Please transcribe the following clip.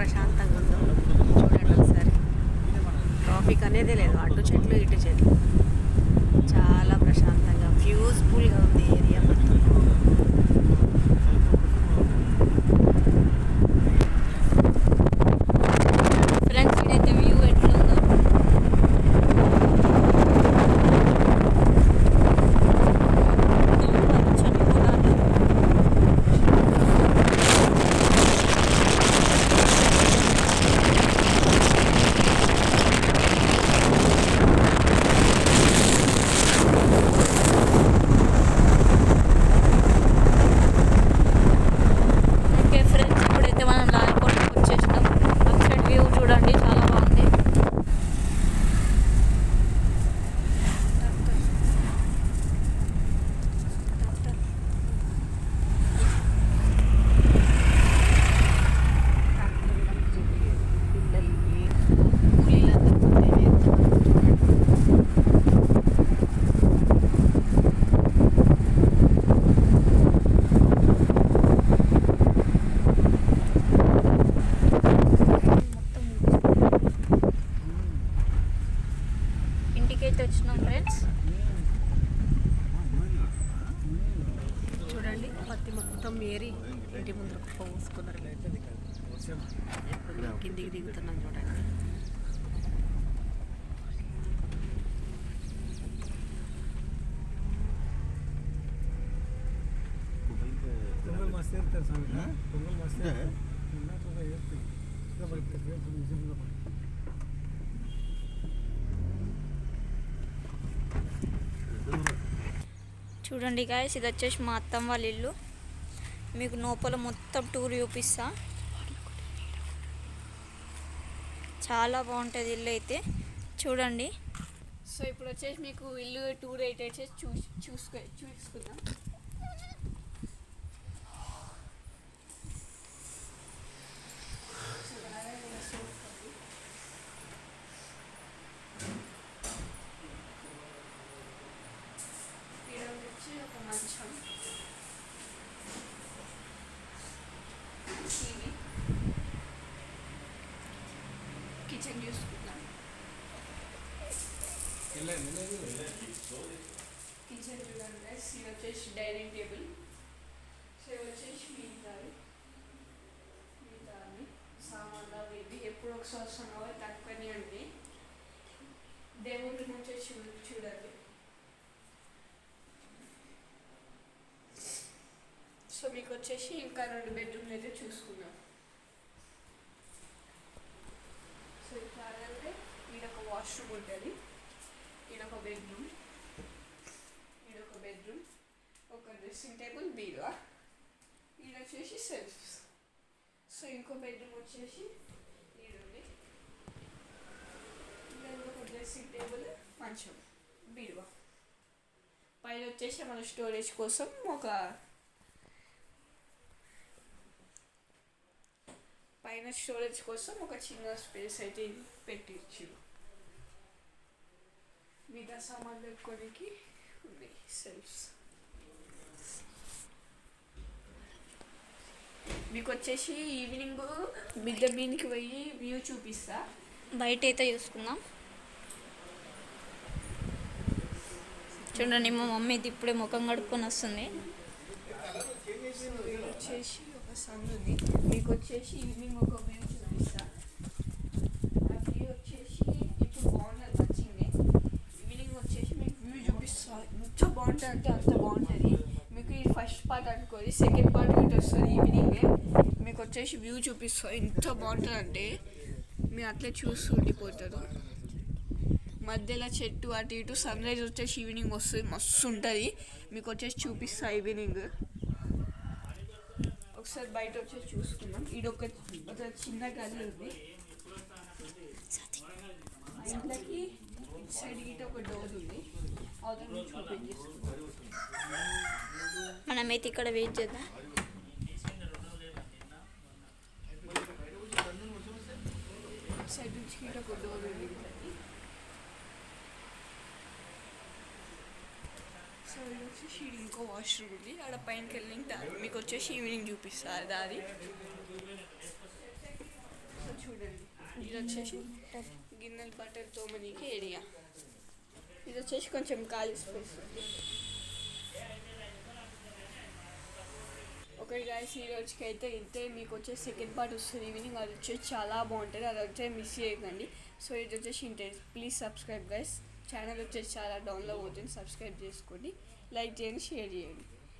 ప్రశాంతంగా ఉందో చూడండి ఒకసారి. ట్రాఫిక్ అనేది లేదు, అటు చెట్లు ఇటు చెట్లు. చాలా ప్రశాంతంగా పీస్ఫుల్గా ఉంది ఏరియా మొత్తం. ఫ్రెండ్స్ ఇదైతే వ్యూ ఎట్లుందో పచ్చని పొలాలు. ఓకే ఫ్రెండ్స్, ఇప్పుడైతే మనం లాల్కోట్కి వచ్చేసినాం. అటు సైడ్ వ్యూ చూడండి, చాలా బాగుంది. ఇంటికైతే వచ్చినాం ఫ్రెండ్స్. చూడండి పత్తి మొత్తం ఏరి ఇంటి ముందు పోసుకున్నారు. కిందికి దిగుతున్నాం చూడండి. చూడండి గాయస్, ఇది వచ్చేసి మా అత్తమ్మ వాళ్ళ ఇల్లు. మీకు లోపల మొత్తం టూర్ చూపిస్తా. చాలా బాగుంటుంది ఇల్లు అయితే, చూడండి. సో ఇప్పుడు వచ్చేసి మీకు ఇల్లు టూర్ అయితే వచ్చేసి చూసుకుందాం. ఒక మంచం, టీవీ, కిచెన్ చూసుకుందాం. కిచెన్ చూడండి, ఇది వచ్చేసి డైనింగ్ టేబుల్. సో ఇది వచ్చేసి మిగతా సామాన్లు అవి ఇవి ఎప్పుడు ఒకసారి వస్తాం కాబట్టి తక్కువనే ఉంది. దేవుడి రూమ్ వచ్చేసి చూడండి. సో మీకు వచ్చేసి ఇంకా 2 బెడ్రూమ్లు అయితే చూసుకున్నాం. సో ఇక్కడ అంటే ఈడొక వాష్రూమ్ ఉంటుంది, ఈడొక బెడ్రూమ్, ఈడొక బెడ్రూమ్, ఒక డ్రెస్సింగ్ టేబుల్, బీరువా, ఈడ వచ్చేసి సెల్ఫ్. సో ఇంకో బెడ్రూమ్ వచ్చేసి ఈడుంది, ఈడ ఒక డ్రెస్సింగ్ టేబుల్, మంచం, బీరువా. పైన వచ్చేసి మన స్టోరేజ్ కోసం ఒక చిన్న స్పేస్ అయితే పెట్టించు. మిగతా సామాన్లు పెట్టుకోనికి ఉన్నాయి సెల్ఫ్స్. మీకు వచ్చేసి ఈవినింగ్ మిద్దె మీదకి పోయి వ్యూ చూపిస్తా. బయట అయితే చూసుకుందాం. చూడండి, మా మమ్మీ అయితే ఇప్పుడే ముఖం కడుక్కొని వస్తుంది. వచ్చేసి ఒక సన్ ఉంది. మీకు వచ్చేసి ఈవినింగ్ ఒక వ్యూ చూపిస్తా. ఆ వ్యూ వచ్చేసి ఇప్పుడు బాగున్నది, నచ్చింది. ఈవినింగ్ వచ్చేసి మీకు వ్యూ చూపిస్తా. ఎంత బాగుంటుంది అంటే అంత బాగుంటుంది. మీకు ఈ ఫస్ట్ పార్ట్ అనుకోని సెకండ్ పార్ట్ ఇటు వస్తుంది. ఈవినింగే మీకు వచ్చేసి వ్యూ చూపిస్తా. ఎంత బాగుంటుంది అంటే మీరు అట్లే చూస్తూ ఉండిపోతారు. మధ్యలో చెట్టు అటు ఇటు. సన్ రైజ్ వచ్చేసి ఈవినింగ్ వస్తుంది, మస్తు ఉంటుంది. మీకు వచ్చేసి చూపిస్తా ఈవినింగ్. ఒకసారి బయట వచ్చేసి చూసుకుందాం. ఒక చిన్న గది ఉంది. ఇంట్లోకి సైడ్ గిట్ట ఒక డోర్ ఉంది. అవతల ఓపెన్ చేసుకుందాం. మనమైతే ఇక్కడ వెయిట్ చేద్దాం. సైడ్ నుంచి గిట్ట ఒక డోర్ ఉంది. సో ఇది వచ్చేసి ఇంకో వాష్రూమ్ ఉంది. ఆడ పైనకి వెళ్ళి మీకు వచ్చేసి ఈవినింగ్ చూపిస్తారు దారి. చూడండి. ఇది వచ్చేసి గిన్నెలు బట్టలు తోమనీకి ఏరియా. ఇది వచ్చేసి కొంచెం ఖాళీ స్పేస్. ఓకే గైస్, ఈ రోజుకి అయితే ఇంతే. మీకు వచ్చే సెకండ్ పార్ట్ వస్తుంది ఈవినింగ్, అది వచ్చేసి చాలా బాగుంటుంది, అది వచ్చే మిస్ చేయకండి. సో ఇది వచ్చేసి ఇంతే. Please subscribe guys. ఛానల్ వచ్చేసి చాలా డౌన్లో అవుతుంది, సబ్స్క్రైబ్ చేసుకోండి, లైక్ చేయండి, షేర్ చేయండి.